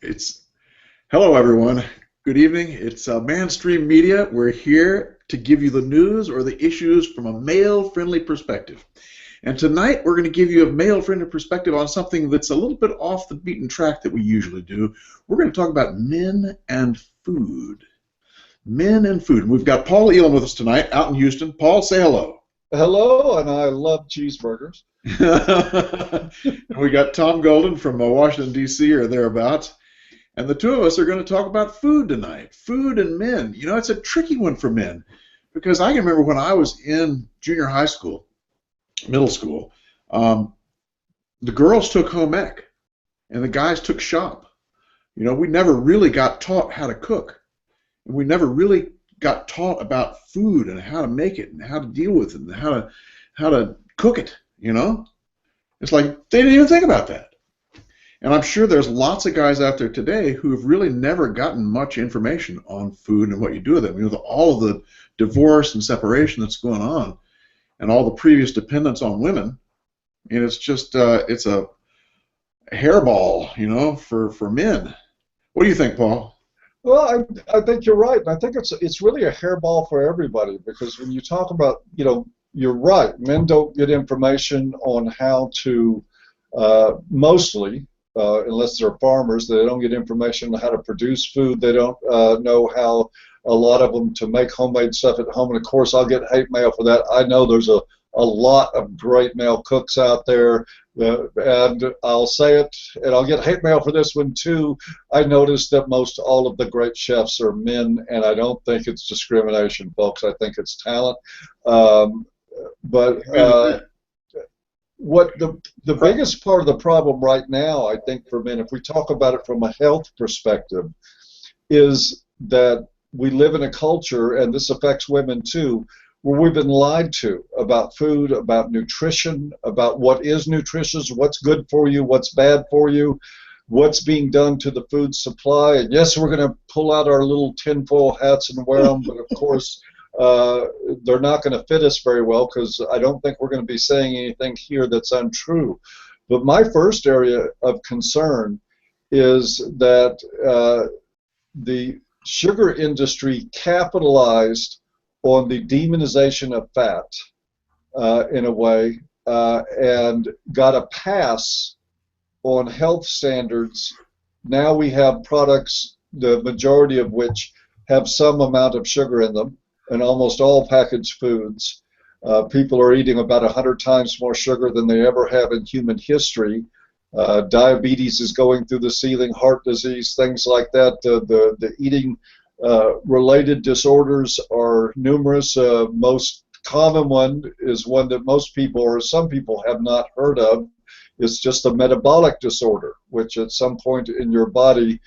It's Hello, everyone. Good evening. It's MANstream Media. We're here to give you the news or the issues from a male-friendly perspective. And tonight we're going to give you a male-friendly perspective on something that's a little bit off the beaten track that we usually do. We're going to talk about men and food. Men and food. And we've got Paul Elam with us tonight out in Houston. Paul, say hello. Hello, and I love cheeseburgers. And we got Tom Golden from Washington, D.C. or thereabouts. And the two of us are going to talk about food tonight. Food and men. You know, it's a tricky one for men because I can remember when I was in junior high school, middle school, the girls took home ec and the guys took shop. You know, we never really got taught how to cook. And we never really got taught about food and how to make it and how to deal with it and how to cook it, you know? It's like they didn't even think about that. And I'm sure there's lots of guys out there today who have really never gotten much information on food and what you do with it. You know, all of the divorce and separation that's going on and all the previous dependence on women, and it's just, it's a hairball, you know, for men. What do you think, Paul? Well, I think you're right, and I think it's really a hairball for everybody because when you talk about, you're right. Men don't get information on how to mostly, unless they're farmers, they don't get information on how to produce food. They don't know how a lot of them to make homemade stuff at home. And of course, I'll get hate mail for that. I know there's a lot of great male cooks out there, and I'll say it, and I'll get hate mail for this one too. I noticed that most all of the great chefs are men, and I don't think it's discrimination, folks. I think it's talent. Um, but what the biggest part of the problem right now, I think, for men, if we talk about it from a health perspective, is that we live in a culture, and this affects women too, where we've been lied to about food, about nutrition, about what is nutritious, what's good for you, what's bad for you, what's being done to the food supply. And yes, we're going to pull out our little tinfoil hats and wear them, but of course, they're not going to fit us very well because I don't think we're going to be saying anything here that's untrue. But my first area of concern is that the sugar industry capitalized on the demonization of fat in a way and got a pass on health standards. Now we have products, the majority of which have some amount of sugar in them, and almost all packaged foods. People are eating about 100 times more sugar than they ever have in human history. Diabetes is going through the ceiling, heart disease, things like that. The eating related disorders are numerous. Most common one is one that most people or some people have not heard of. It's just a metabolic disorder, which at some point in your body,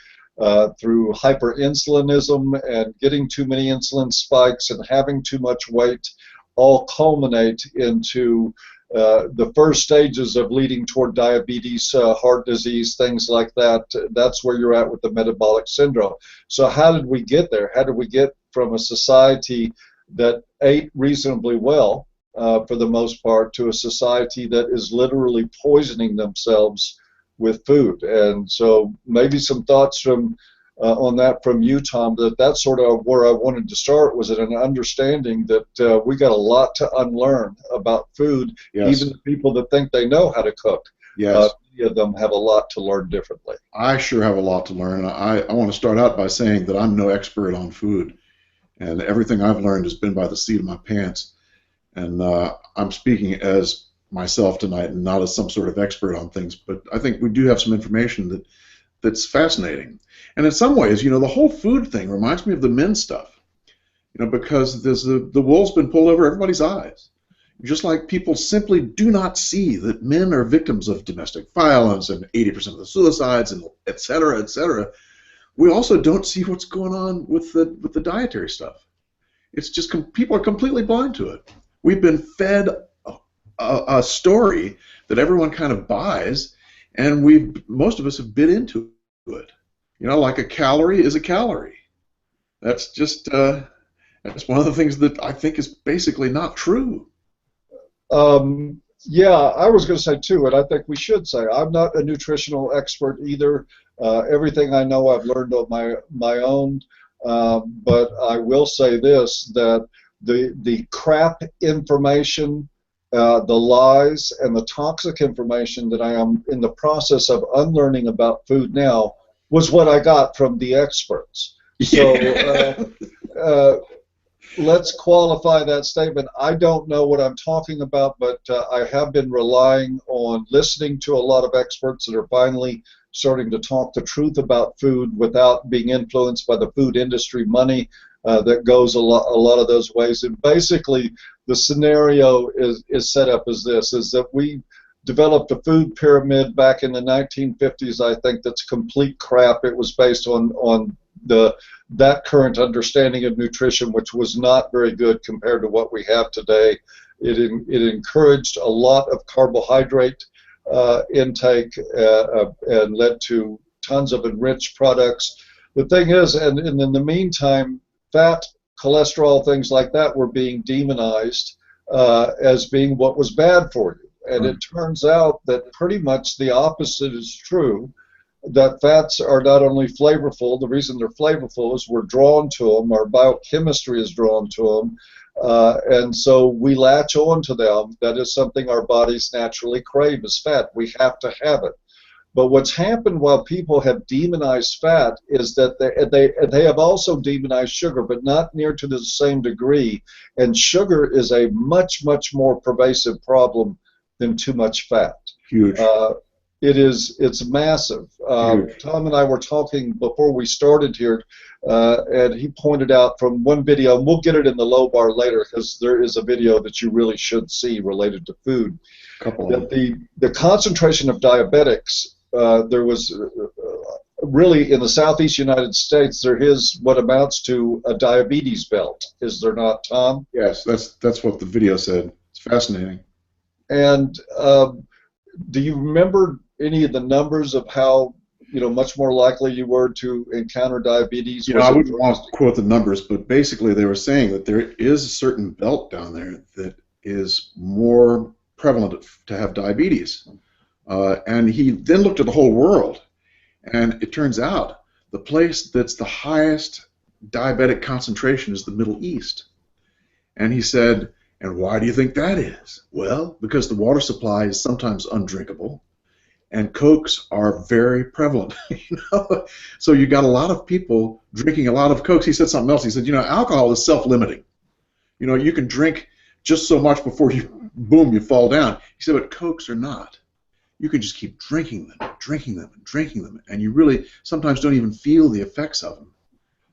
through hyperinsulinism and getting too many insulin spikes and having too much weight, all culminate into the first stages of leading toward diabetes, heart disease, things like that. That's where you're at with the metabolic syndrome. So how did we get there? How did we get from a society that ate reasonably well, for the most part, to a society that is literally poisoning themselves with food? And so maybe some thoughts from on that from you, Tom, that's sort of where I wanted to start, was at an understanding that we got a lot to unlearn about food. Yes. Even the people that think they know how to cook, Yes. many of them have a lot to learn differently. I sure have a lot to learn. I want to start out by saying that I'm no expert on food, and everything I've learned has been by the seat of my pants. And I'm speaking as myself tonight and not as some sort of expert on things, but I think we do have some information that's fascinating. And in some ways, you know, the whole food thing reminds me of the men's stuff, you know, because there's the wool's been pulled over everybody's eyes. Just like people simply do not see that men are victims of domestic violence and 80% of the suicides and et cetera, et cetera. We also don't see what's going on with the dietary stuff. It's just people are completely blind to it. We've been fed a story that everyone kind of buys, and most of us have bit into it. You know, like a calorie is a calorie. That's just that's one of the things that I think is basically not true. Yeah, I was going to say too, and I think we should say I'm not a nutritional expert either. Everything I know I've learned on my own. But I will say this, that the crap information, the lies, and the toxic information that I am in the process of unlearning about food now was what I got from the experts. So Yeah. uh, let's qualify that statement. I don't know what I'm talking about, but I have been relying on listening to a lot of experts that are finally starting to talk the truth about food without being influenced by the food industry money that goes a lot of those ways. And basically, the scenario is set up as this: is that we developed a food pyramid back in the 1950s. I think that's complete crap. It was based on the that current understanding of nutrition, which was not very good compared to what we have today. It encouraged a lot of carbohydrate intake and led to tons of enriched products. The thing is, and in the meantime, fat, cholesterol, things like that were being demonized as being what was bad for you. And it turns out that pretty much the opposite is true, that fats are not only flavorful, the reason they're flavorful is we're drawn to them, our biochemistry is drawn to them, and so we latch on to them. That is something our bodies naturally crave, is fat. We have to have it. But what's happened while people have demonized fat is that they have also demonized sugar, but not near to the same degree, and sugar is a much, much more pervasive problem than too much fat. Huge. It's massive. Tom and I were talking before we started here, and he pointed out from one video, and we'll get it in the low bar later because there is a video that you really should see related to food. That the concentration of diabetics, there was really in the southeast United States, there is what amounts to a diabetes belt. Is there not, Tom? Yes, that's what the video said. It's fascinating. And do you remember any of the numbers of how much more likely you were to encounter diabetes? I wouldn't want to quote the numbers, but basically they were saying that there is a certain belt down there that is more prevalent to have diabetes. And he then looked at the whole world, and it turns out the place that's the highest diabetic concentration is the Middle East. And he said, and why do you think that is? Well, because the water supply is sometimes undrinkable, and Cokes are very prevalent. So you got a lot of people drinking a lot of Cokes. He said something else. He said, alcohol is self-limiting. You can drink just so much before you fall down. He said, but Cokes are not. You can just keep drinking them, and you really sometimes don't even feel the effects of them.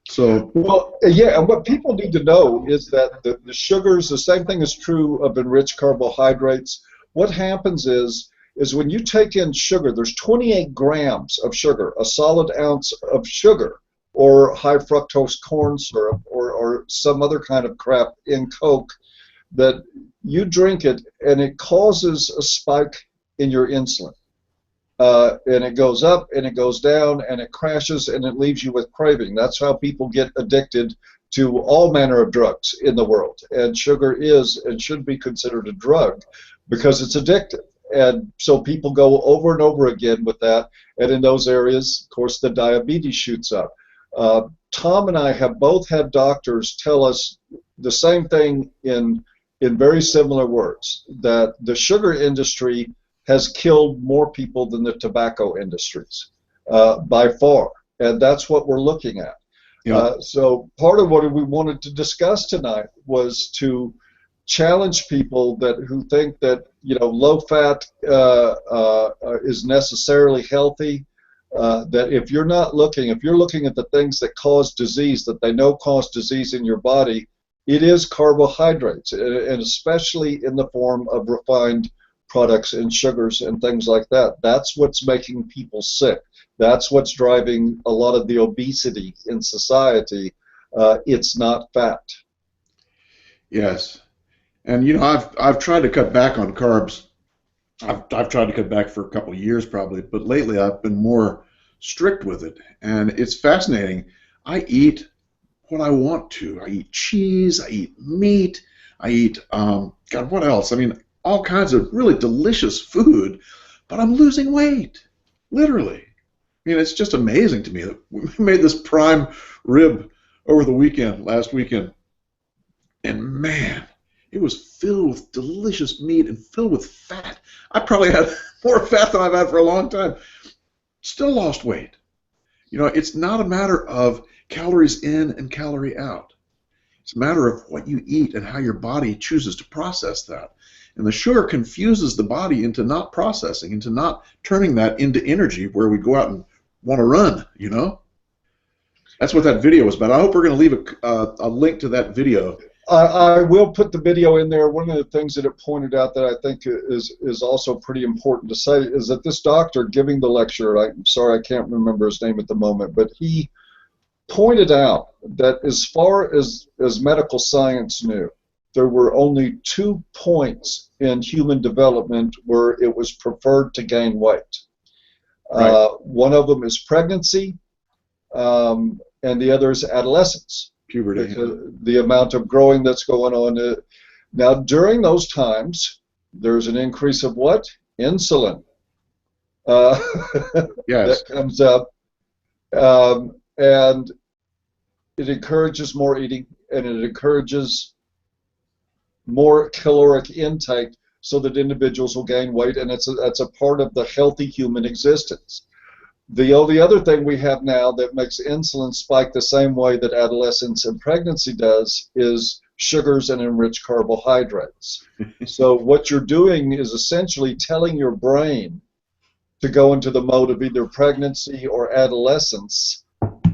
So, well, yeah, and what people need to know is that the sugars, the same thing is true of enriched carbohydrates. What happens is when you take in sugar, there's 28 grams of sugar, a solid ounce of sugar, or high fructose corn syrup, or some other kind of crap in Coke, that you drink it, and it causes a spike in your insulin. And it goes up and it goes down and it crashes and it leaves you with craving. That's how people get addicted to all manner of drugs in the world. And sugar is and should be considered a drug because it's addictive. And so people go over and over again with that. And in those areas, of course, the diabetes shoots up. Tom and I have both had doctors tell us the same thing in very similar words, that the sugar industry has killed more people than the tobacco industries by far, and that's what we're looking at. Yeah. So part of what we wanted to discuss tonight was to challenge people who think that low fat is necessarily healthy. That if you're looking at the things that cause disease, that they know cause disease in your body, it is carbohydrates, and especially in the form of refined products and sugars and things like that. That's what's making people sick. That's what's driving a lot of the obesity in society. It's not fat. Yes, and I've tried to cut back on carbs. I've tried to cut back for a couple of years probably, but lately I've been more strict with it, and it's fascinating. I eat what I want to. I eat cheese. I eat meat. I eat God, what else? I mean, all kinds of really delicious food, but I'm losing weight, literally. I mean, it's just amazing to me that we made this prime rib over the weekend, last weekend, and man, it was filled with delicious meat and filled with fat. I probably had more fat than I've had for a long time. Still lost weight. You know, it's not a matter of calories in and calorie out. It's a matter of what you eat and how your body chooses to process that. And the sugar confuses the body into not processing, into not turning that into energy where we go out and want to run, you know? That's what that video was about. I hope we're going to leave a link to that video. I will put the video in there. One of the things that it pointed out that I think is also pretty important to say is that this doctor giving the lecture, I'm sorry I can't remember his name at the moment, but he pointed out that as far as medical science knew, there were only 2 points in human development where it was preferred to gain weight. Right. One of them is pregnancy, and the other is adolescence. Puberty. The amount of growing that's going on. Now, during those times, there's an increase of what? Insulin. Yes. That comes up. And it encourages more eating, and it encourages more caloric intake so that individuals will gain weight, and that's a part of the healthy human existence. The only other thing we have now that makes insulin spike the same way that adolescence and pregnancy does is sugars and enriched carbohydrates. So what you're doing is essentially telling your brain to go into the mode of either pregnancy or adolescence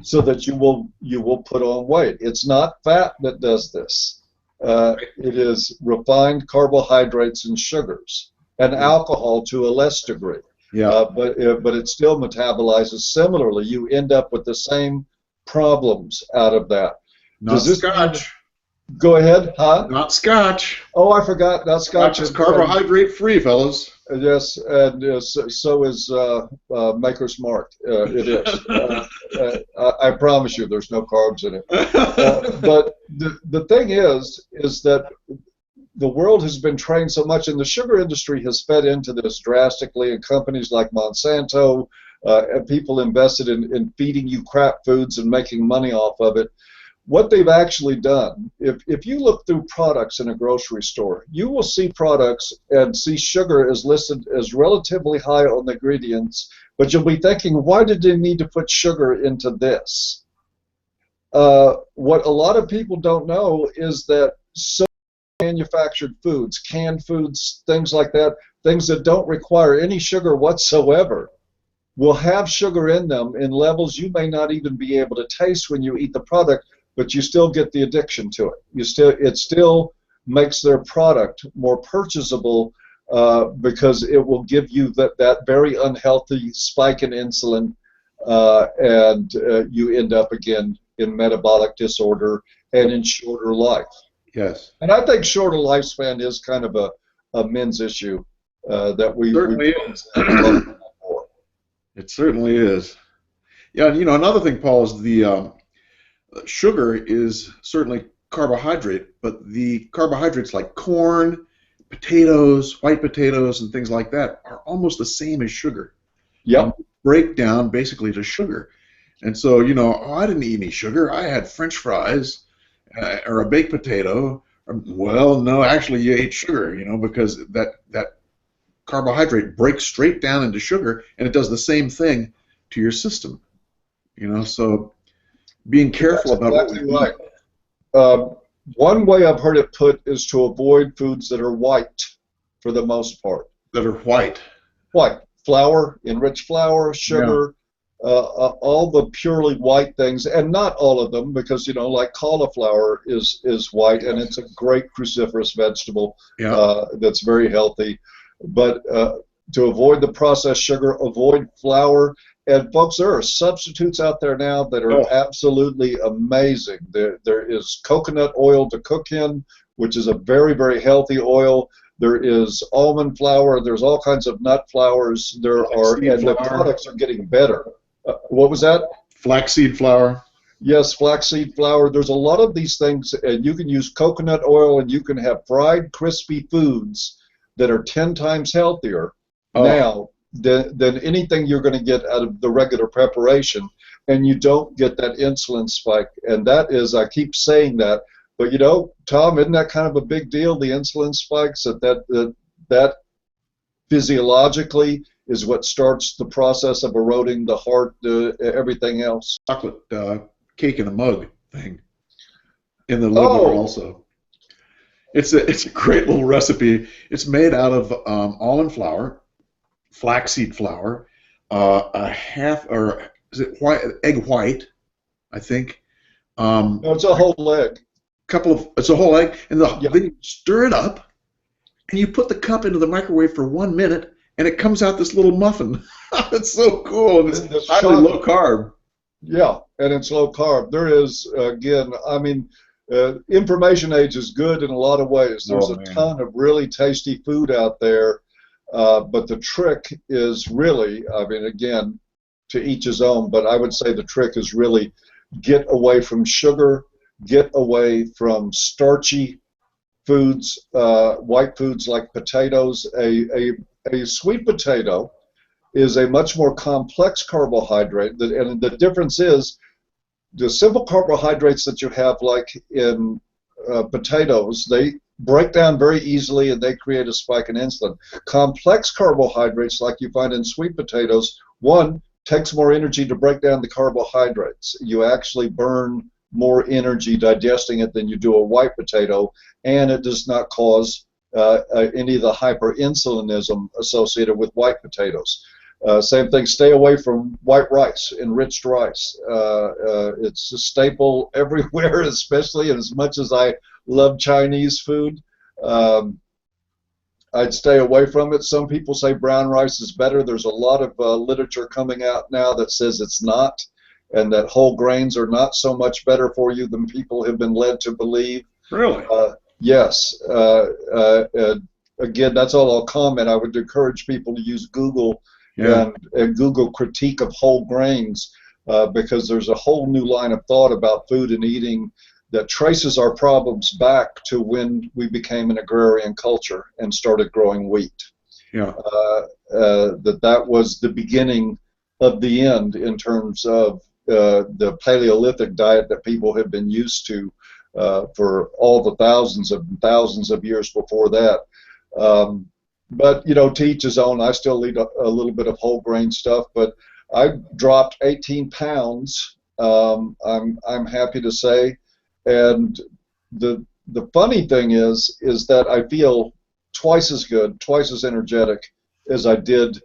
so that you will put on weight. It's not fat that does this. It is refined carbohydrates and sugars and alcohol to a less degree. Yeah. But it still metabolizes similarly. You end up with the same problems out of that. Not scotch. Go ahead, huh? Not scotch. Oh, I forgot. Not scotch. Scotch is carbohydrate free, fellas. Yes, and so is Maker's Mark. It is. I promise you, there's no carbs in it. But the thing is that the world has been trained so much, and the sugar industry has fed into this drastically, and companies like Monsanto and people invested in feeding you crap foods and making money off of it. What they've actually done, if you look through products in a grocery store, you will see products and see sugar is listed as relatively high on the ingredients, but you'll be thinking, why did they need to put sugar into this? What a lot of people don't know is that so manufactured foods, canned foods, things like that, things that don't require any sugar whatsoever, will have sugar in them in levels you may not even be able to taste when you eat the product, but you still get the addiction to it. It still makes their product more purchasable because it will give you that very unhealthy spike in insulin, and you end up again in metabolic disorder and in shorter life. Yes. And I think shorter lifespan is kind of a men's issue that we certainly is. It certainly is. Yeah, and another thing, Paul, is the sugar is certainly carbohydrate, but the carbohydrates like corn, potatoes, white potatoes, and things like that are almost the same as sugar. Yep. Break down basically to sugar. And so, I didn't eat any sugar. I had French fries or a baked potato. Well, no, actually you ate sugar, because that carbohydrate breaks straight down into sugar, and it does the same thing to your system. So being careful about what we eat. Right. One way I've heard it put is to avoid foods that are white for the most part. That are white. White. Flour, enriched flour, sugar, all the purely white things, and not all of them, because like cauliflower is white, and it's a great cruciferous vegetable that's very healthy. But to avoid the processed sugar, avoid flour. And folks, there are substitutes out there now that are absolutely amazing. There is coconut oil to cook in, which is a very, very healthy oil. There is almond flour. There's all kinds of nut flours. The products are getting better. What was that? Flaxseed flour. Yes, flaxseed flour. There's a lot of these things, and you can use coconut oil, and you can have fried, crispy foods that are 10 times healthier Oh, now than anything you're going to get out of the regular preparation, and you don't get that insulin spike. And that is, I keep saying that, but you know, Tom, isn't that kind of a big deal? The insulin spikes, that physiologically is what starts the process of eroding the heart, everything else. chocolate cake in a mug thing in the liver Oh, also. It's a great little recipe. It's made out of almond flour, flaxseed flour, a half or is it white egg white, I think. no, it's a whole egg. It's a whole egg, and Yeah, then you stir it up, and you put the cup into the microwave for 1 minute, and it comes out this little muffin. It's so cool, and it's that's highly low chocolate. carb. Yeah, and it's low carb. There is, again, I mean, information age is good in a lot of ways. There's Oh a man, ton of really tasty food out there, but the trick is really, I mean, again, to each his own, but I would say the trick is really get away from sugar, get away from starchy foods, white foods like potatoes. A sweet potato is a much more complex carbohydrate, and the difference is the simple carbohydrates that you have, like in potatoes, they break down very easily and they create a spike in insulin. Complex carbohydrates, like you find in sweet potatoes, one, takes more energy to break down the carbohydrates. You actually burn more energy digesting it than you do a white potato, and it does not cause any of the hyperinsulinism associated with white potatoes. Same thing, stay away from white rice, enriched rice. It's a staple everywhere, especially, and as much as I love Chinese food, um, I'd stay away from it. Some people say brown rice is better. There's a lot of literature coming out now that says it's not, and that whole grains are not so much better for you than people have been led to believe. really? Yes. Again, that's all I'll comment. I would encourage people to use Google Yeah. and Google critique of whole grains, because there's a whole new line of thought about food and eating that traces our problems back to when we became an agrarian culture and started growing wheat. Yeah. That was the beginning of the end in terms of the Paleolithic diet that people have been used to for all the thousands of years before that. But you know, to each his own. I still eat a little bit of whole grain stuff, but I dropped 18 pounds. I'm happy to say, and the funny thing is that I feel twice as good, twice as energetic as I did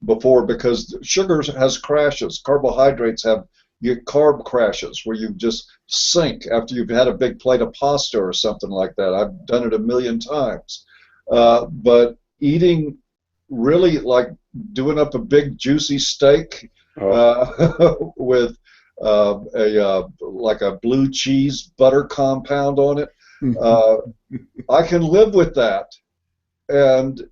before, because sugar has crashes. Carbohydrates have, you get carb crashes where you just sink after you've had a big plate of pasta or something like that. I've done it a million times. But eating really, like doing up a big juicy steak Oh. with like a blue cheese butter compound on it, uh, I can live with that. And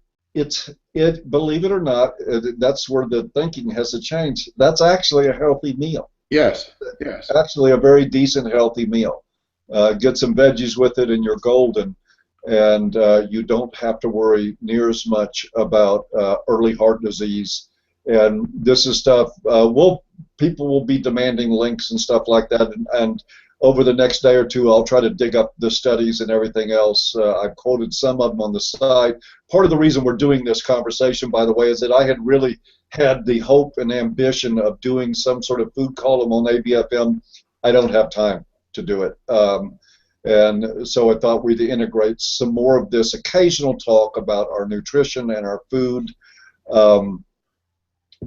believe it or not, that's where the thinking has to change. That's actually a healthy meal. Yes. Yes. Actually, a very decent, healthy meal. Get some veggies with it, and you're golden. And you don't have to worry near as much about early heart disease. And this is stuff. People will be demanding links and stuff like that. And over the next day or two, I'll try to dig up the studies and everything else. I've quoted some of them on the site. Part of the reason we're doing this conversation, by the way, is that I had really had the hope and ambition of doing some sort of food column on ABFM. I don't have time to do it. And so I thought we'd integrate some more of this occasional talk about our nutrition and our food.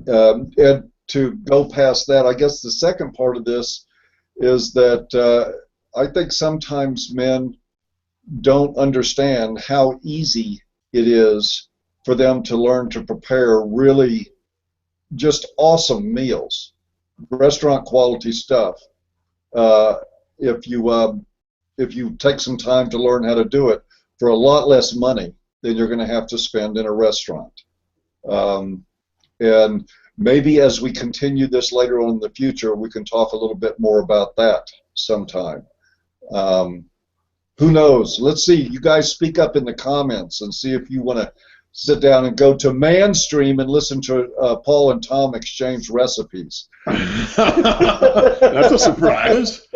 And to go past that, I guess the second part of this is that I think sometimes men don't understand how easy it is for them to learn to prepare really just awesome meals, restaurant quality stuff. If you take some time to learn how to do it for a lot less money than you're going to have to spend in a restaurant. And maybe as we continue this later on in the future, we can talk a little bit more about that sometime. Who knows? Let's see. You guys speak up in the comments and see if you want to sit down and go to MANstream and listen to Paul and Tom exchange recipes. That's a surprise.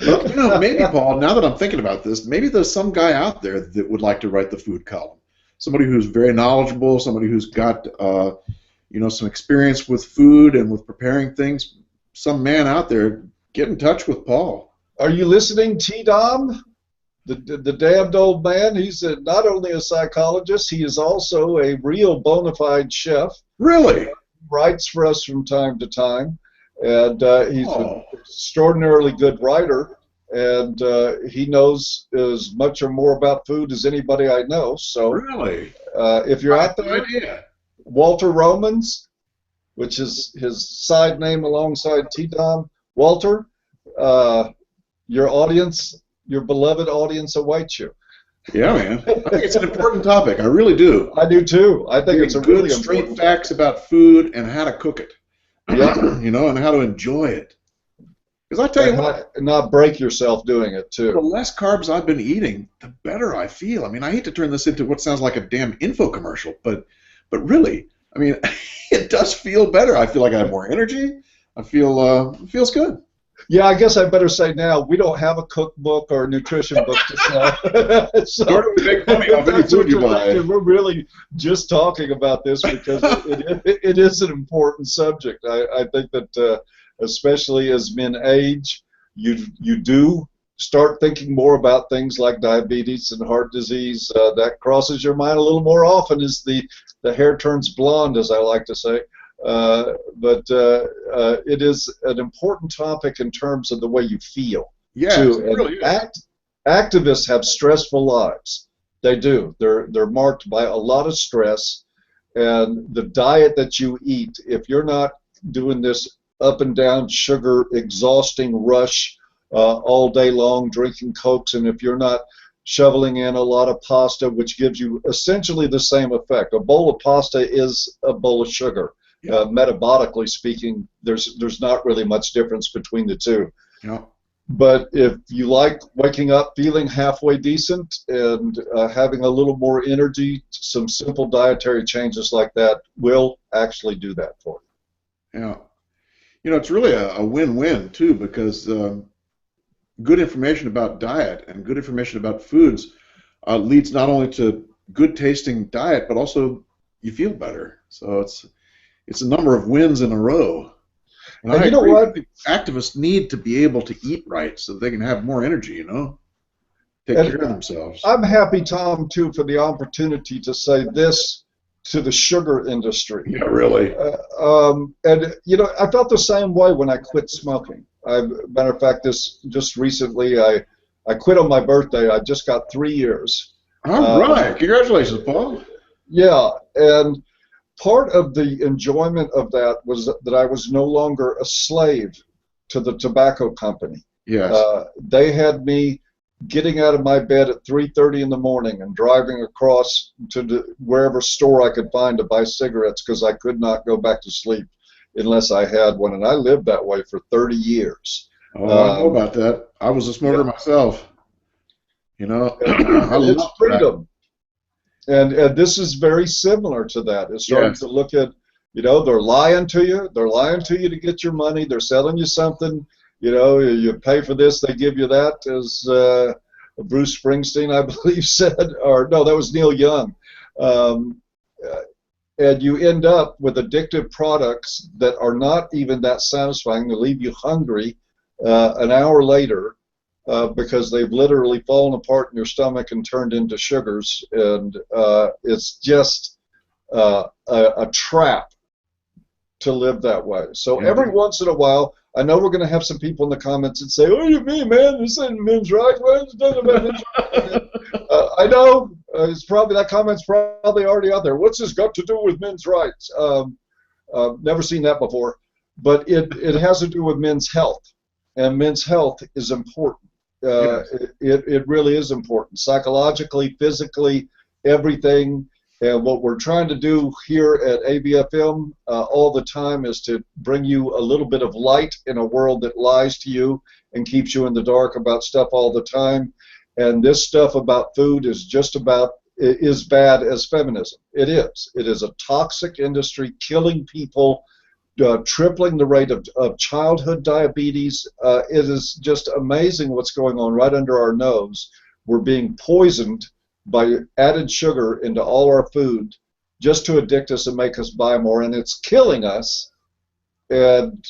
Well, maybe, Paul, now that I'm thinking about this, maybe there's some guy out there that would like to write the food column. Somebody who's very knowledgeable, somebody who's got some experience with food and with preparing things. Some man out there, get in touch with Paul. Are you listening, T-Dom? The damned old man. He's not only a psychologist, he is also a real bona fide chef. Really? Writes for us from time to time, and he's an extraordinarily good writer, and he knows as much or more about food as anybody I know. So, really, if you're out there, Walter Romans, which is his side name alongside T-Dom, Walter, your audience. Your beloved audience awaits you. Yeah, man. I think it's an important topic. I really do. I do too. I think it's a really straight important facts about food and how to cook it. Yeah. And how to enjoy it. Because I tell you what, not break yourself doing it too. The less carbs I've been eating, the better I feel. I mean, I hate to turn this into what sounds like a damn info commercial, but really, I mean, it does feel better. I feel like I have more energy. I feel it feels good. Yeah, I guess I better say now, we don't have a cookbook or a nutrition book to sell. So, nor do we make money off any food you buy. We're really just talking about this because it is an important subject. I think that especially as men age, you do start thinking more about things like diabetes and heart disease. That crosses your mind a little more often as the hair turns blonde, as I like to say. But it is an important topic in terms of the way you feel. Yes, too. It really is. Activists have stressful lives. They do. They're marked by a lot of stress, and the diet that you eat, if you're not doing this up and down sugar exhausting rush all day long, drinking Cokes, and if you're not shoveling in a lot of pasta, which gives you essentially the same effect. A bowl of pasta is a bowl of sugar. Yeah. Metabolically speaking, there's not really much difference between the two. Yeah. But if you like waking up feeling halfway decent and having a little more energy, some simple dietary changes like that will actually do that for you. Yeah. It's really a win-win, too, because good information about diet and good information about foods leads not only to good-tasting diet, but also you feel better. So it's a number of wins in a row. And you know what? Activists need to be able to eat right so they can have more energy, take care of themselves. I'm happy, Tom, too, for the opportunity to say this to the sugar industry. Yeah, really. And, I felt the same way when I quit smoking. Matter of fact, just recently, I quit on my birthday. I just got 3 years. All right. Congratulations, Paul. Yeah, and part of the enjoyment of that was that I was no longer a slave to the tobacco company. Yes. They had me getting out of my bed at 3:30 in the morning and driving across to wherever store I could find to buy cigarettes because I could not go back to sleep unless I had one. And I lived that way for 30 years. Oh, I know about that. I was a smoker myself. It's freedom. And this is very similar to that. It's starting to look at, they're lying to you. They're lying to you to get your money. They're selling you something. You pay for this, they give you that, as Bruce Springsteen, I believe, said. Or no, that was Neil Young. And you end up with addictive products that are not even that satisfying. They leave you hungry an hour later. Because they've literally fallen apart in your stomach and turned into sugars, and it's just a trap to live that way. So every once in a while, I know we're going to have some people in the comments that say, "Oh, you mean, man? This isn't men's rights. Well, it's nothing about men's rights." I know it's probably that comment's probably already out there. What's this got to do with men's rights? Never seen that before, but it has to do with men's health, and men's health is important. It really is important, psychologically, physically, everything. And what we're trying to do here at ABFM all the time is to bring you a little bit of light in a world that lies to you and keeps you in the dark about stuff all the time. And this stuff about food is just about as bad as feminism. It is. It is a toxic industry, killing people, tripling the rate of childhood diabetes. It is just amazing what's going on right under our nose. We're being poisoned by added sugar into all our food just to addict us and make us buy more, and it's killing us, and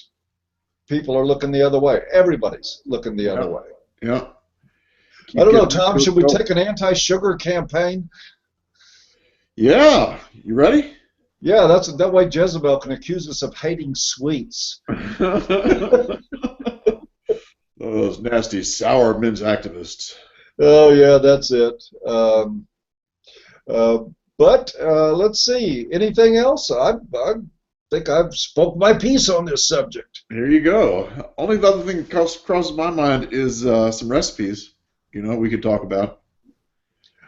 people are looking the other way. Everybody's looking the other way. Yeah. I don't know, Tom, should we take an anti-sugar campaign? Yeah. You ready? Yeah, that way Jezebel can accuse us of hating sweets. Those nasty sour men's activists. Oh, yeah, that's it. But let's see. Anything else? I think I've spoke my piece on this subject. Here you go. Only the other thing that crosses my mind is some recipes. We could talk about.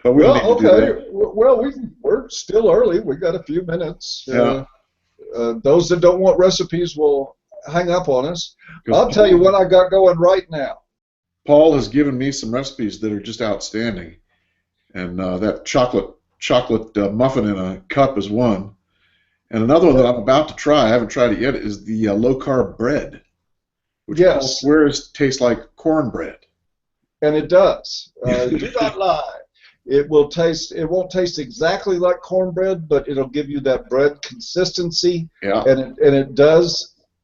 But we don't need to do that. Well, we're still early. We got a few minutes. Yeah. Those that don't want recipes will hang up on us. I'll tell you what I got going right now. Paul has given me some recipes that are just outstanding, and that chocolate muffin in a cup is one. And another one that I'm about to try, I haven't tried it yet, is the low-carb bread, which Paul swears tastes like cornbread. And it does. Do not lie. It won't taste exactly like cornbread, but it'll give you that bread consistency. Yeah. And it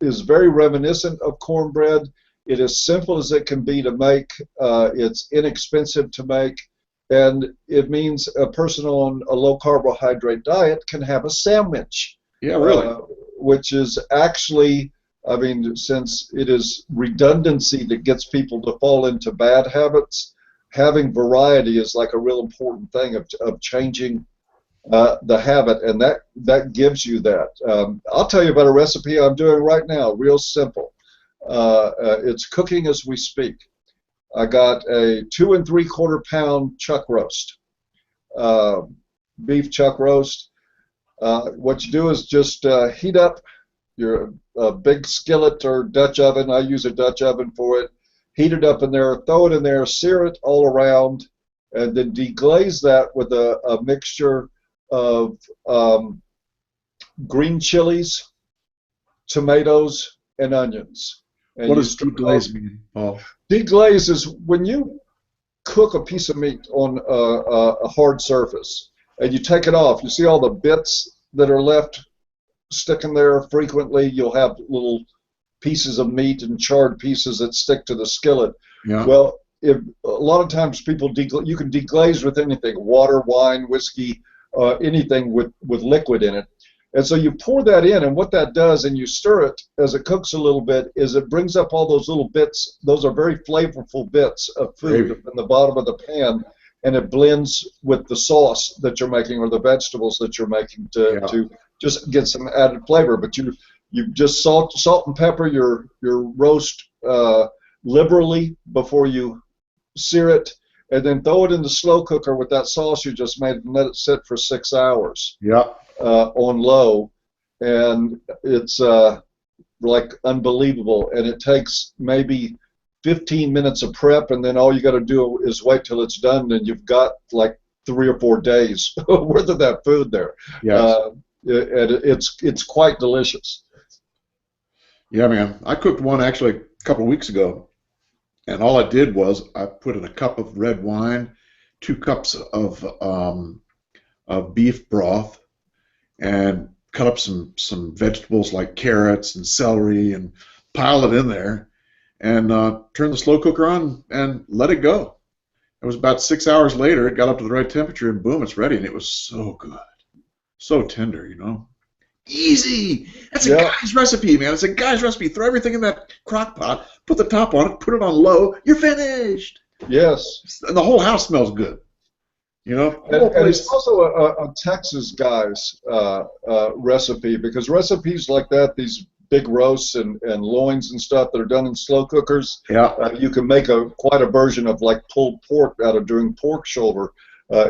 is very reminiscent of cornbread. It is simple as it can be to make. It's inexpensive to make. And it means a person on a low-carbohydrate diet can have a sandwich. Yeah, really. Which is actually, since it is redundancy that gets people to fall into bad habits, having variety is like a real important thing of changing the habit, and that gives you that. I'll tell you about a recipe I'm doing right now, real simple. It's cooking as we speak. I got a 2 3/4 pound chuck roast, beef chuck roast. What you do is just heat up your big skillet or Dutch oven. I use a Dutch oven for it. Heat it up in there, throw it in there, sear it all around, and then deglaze that with a mixture of green chilies, tomatoes, and onions. And what does deglaze mean, Paul? Deglaze is when you cook a piece of meat on a hard surface, and you take it off. You see all the bits that are left sticking there frequently? You'll have little pieces of meat and charred pieces that stick to the skillet. Yeah. Well, a lot of times people you can deglaze with anything: water, wine, whiskey, anything with liquid in it. And so you pour that in, and what that does, and you stir it as it cooks a little bit, is it brings up all those little bits. Those are very flavorful bits of food in the bottom of the pan, and it blends with the sauce that you're making or the vegetables that you're making to just get some added flavor. But you just salt and pepper your roast liberally before you sear it, and then throw it in the slow cooker with that sauce you just made and let it sit for 6 hours. Yeah. On low, and it's like unbelievable. And it takes maybe 15 minutes of prep, and then all you got to do is wait till it's done, and you've got like 3 or 4 days worth of that food there. Yes. And it's quite delicious. Yeah, man. I cooked one actually a couple of weeks ago, and all I did was I put in a cup of red wine, 2 cups of beef broth, and cut up some vegetables like carrots and celery and pile it in there, and turn the slow cooker on and let it go. It was about 6 hours later. It got up to the right temperature, and boom, it's ready. And it was so good, so tender, Easy. That's a guy's recipe, man. It's a guy's recipe. Throw everything in that crock pot, put the top on it, put it on low. You're finished. Yes. And the whole house smells good. And it's also a Texas guy's recipe, because recipes like that, these big roasts and loins and stuff that are done in slow cookers, you can make quite a version of like pulled pork out of doing pork shoulder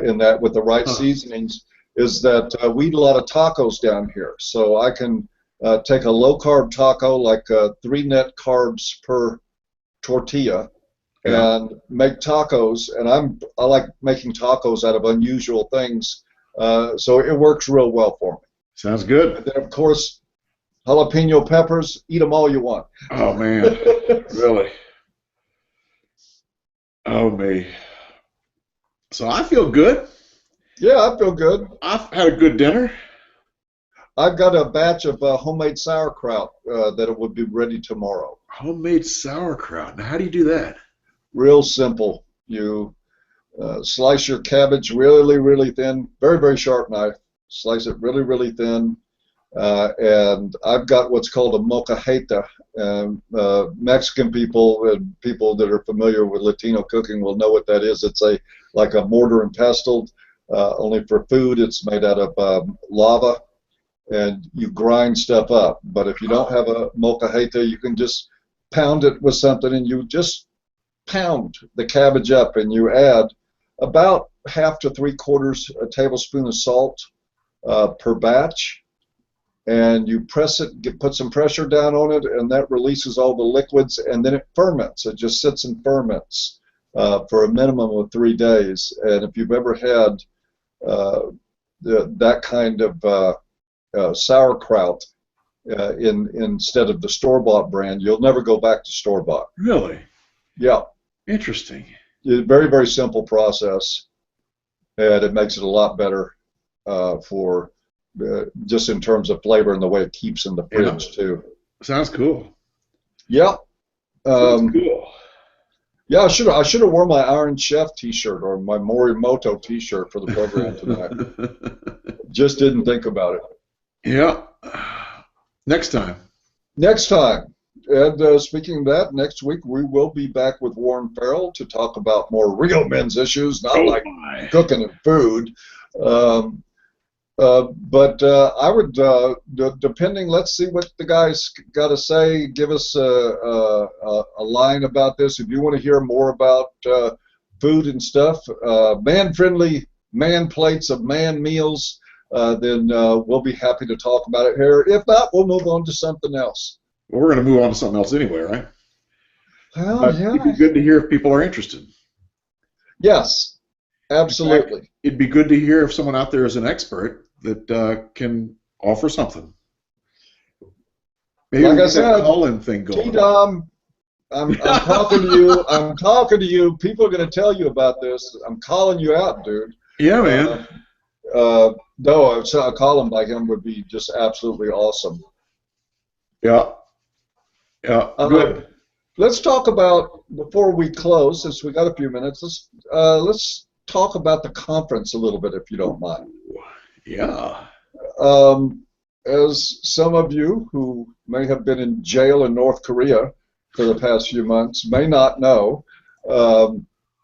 in that with the right seasonings. Is that we eat a lot of tacos down here, so I can take a low-carb taco, like 3 net carbs per tortilla, Yeah. and make tacos. And I like making tacos out of unusual things, so it works real well for me. Sounds good. And then, of course, jalapeno peppers, eat them all you want. Oh, man. Really? Oh, me. So I feel good. Yeah, I feel good. I've had a good dinner. I've got a batch of homemade sauerkraut that it would be ready tomorrow. Homemade sauerkraut. Now, how do you do that? Real simple. You slice your cabbage really, really thin, very, very sharp knife. Slice it really, really thin. And I've got what's called a molcajete. Mexican people and people that are familiar with Latino cooking will know what that is. It's like a mortar and pestle, only for food. It's made out of lava, and you grind stuff up. But if you don't have a molcajete, you can just pound it with something, and you just pound the cabbage up, and you add about 1/2 to 3/4 a tablespoon of salt per batch, and you press it, put some pressure down on it, and that releases all the liquids, and then it ferments. It just sits and ferments for a minimum of 3 days. And if you've ever had that kind of sauerkraut instead of the store-bought brand, you'll never go back to store-bought. Really? Yeah. Interesting. It's a very, very simple process, and it makes it a lot better for just in terms of flavor and the way it keeps in the fridge too. Sounds cool. Yeah. Sounds cool. Yeah, I should have worn my Iron Chef T-shirt or my Morimoto T-shirt for the program tonight. Just didn't think about it. Yeah. Next time. Next time. And speaking of that, next week we will be back with Warren Farrell to talk about more real men's issues, not like cooking and food. But I would, depending, let's see what the guys got to say. Give us a line about this. If you want to hear more about food and stuff, man-friendly man plates of man meals, then we'll be happy to talk about it here. If not, we'll move on to something else. Well, we're going to move on to something else anyway, right? Well, yeah. It'd be good to hear if people are interested. Yes, absolutely. In fact, it'd be good to hear if someone out there is an expert that can offer something. Maybe like I said, call-in thing going. T-Dom, I'm talking to you. I'm talking to you. People are going to tell you about this. I'm calling you out, dude. Yeah, man. No, a column by him would be just absolutely awesome. Yeah. Yeah. Good. Let's talk about, before we close, since we got a few minutes. Let's talk about the conference a little bit, if you don't mind. Yeah. As some of you who may have been in jail in North Korea for the past few months may not know,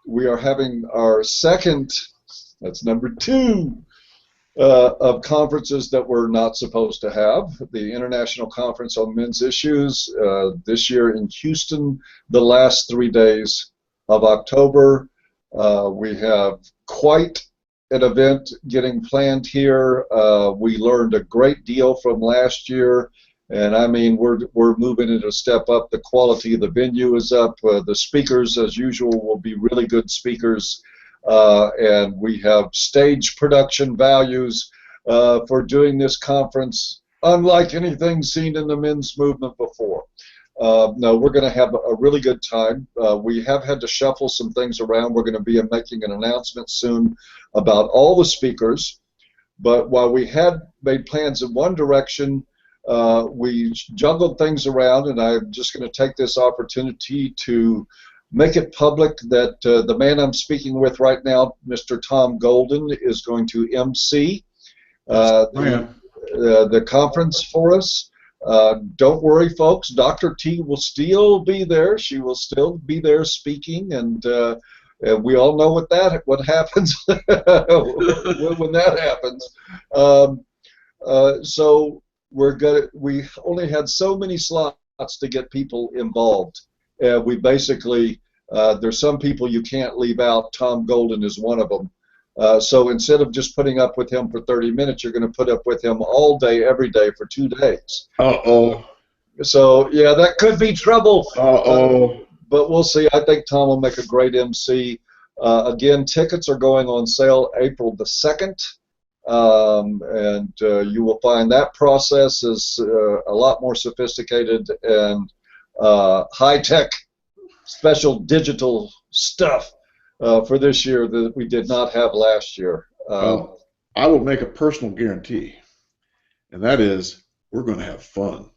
we are having our second, that's number 2, of conferences that we're not supposed to have. The International Conference on Men's Issues this year in Houston, the last 3 days of October. We have quite an event getting planned here. We learned a great deal from last year, and I mean we're moving it a step up. The quality of the venue is up. The speakers, as usual, will be really good speakers, and we have stage production values for doing this conference unlike anything seen in the men's movement before. No, we're going to have a really good time. We have had to shuffle some things around. We're going to be making an announcement soon about all the speakers. But while we had made plans in one direction, we juggled things around, and I'm just going to take this opportunity to make it public that the man I'm speaking with right now, Mr. Tom Golden, is going to MC the conference for us. Don't worry, folks. Dr. T will still be there. She will still be there speaking, and we all know what happens when that happens. So we only had so many slots to get people involved. We basically there's some people you can't leave out. Tom Golden is one of them. So instead of just putting up with him for 30 minutes, you're going to put up with him all day, every day for 2 days. Uh-oh. So, yeah, that could be trouble. Uh-oh. but we'll see. I think Tom will make a great MC. Again, tickets are going on sale April the 2nd, and you will find that process is a lot more sophisticated and high-tech, special digital stuff for this year that we did not have last year. I will make a personal guarantee, and that is we're going to have fun,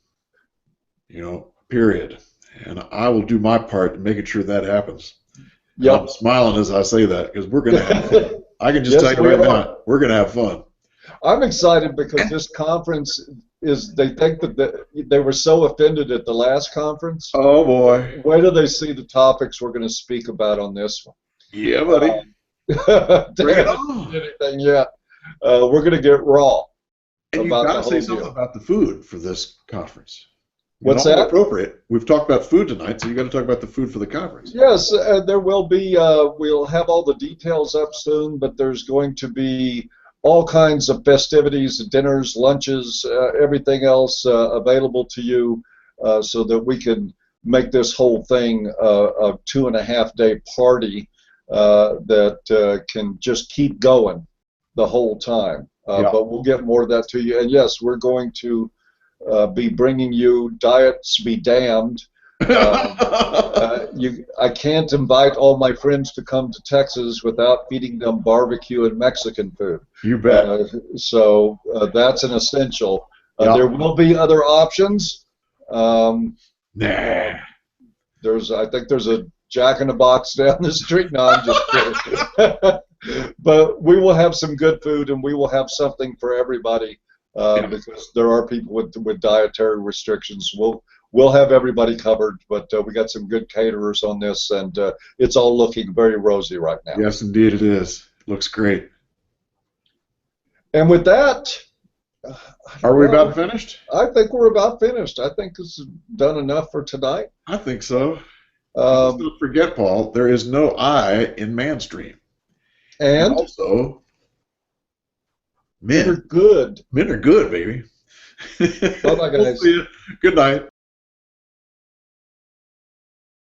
period. And I will do my part in making sure that happens. Yep. I'm smiling as I say that because we're going to have fun. I can just tell you right now, we're going to have fun. I'm excited because this conference they think that they were so offended at the last conference. Oh, boy. Wait till they see the topics we're going to speak about on this one. Yeah, buddy. Bring it on. Anything yet. We're going to get raw. And you've got to say something about the food for this conference. What's that? Appropriate. We've talked about food tonight, so you got to talk about the food for the conference. Yes, there will be. We'll have all the details up soon, but there's going to be all kinds of festivities, dinners, lunches, everything else available to you, so that we can make this whole thing a 2.5-day party that can just keep going the whole time. But we'll get more of that to you. And yes, we're going to be bringing you Diets Be Damned. I can't invite all my friends to come to Texas without feeding them barbecue and Mexican food. You bet. So that's an essential. There will be other options. Nah. I think there's a Jack in the Box down the street. No, I'm just kidding. But we will have some good food, and we will have something for everybody. Because there are people with dietary restrictions. We'll have everybody covered, but we got some good caterers on this, and it's all looking very rosy right now. Yes, indeed it is. Looks great. And with that, are we about finished? I think we're about finished. I think this is done enough for tonight. I think so. Don't forget, Paul, there is no I in MANstream. And also, men are good. Men are good, baby. Bye-bye, guys. We'll see you. Good night.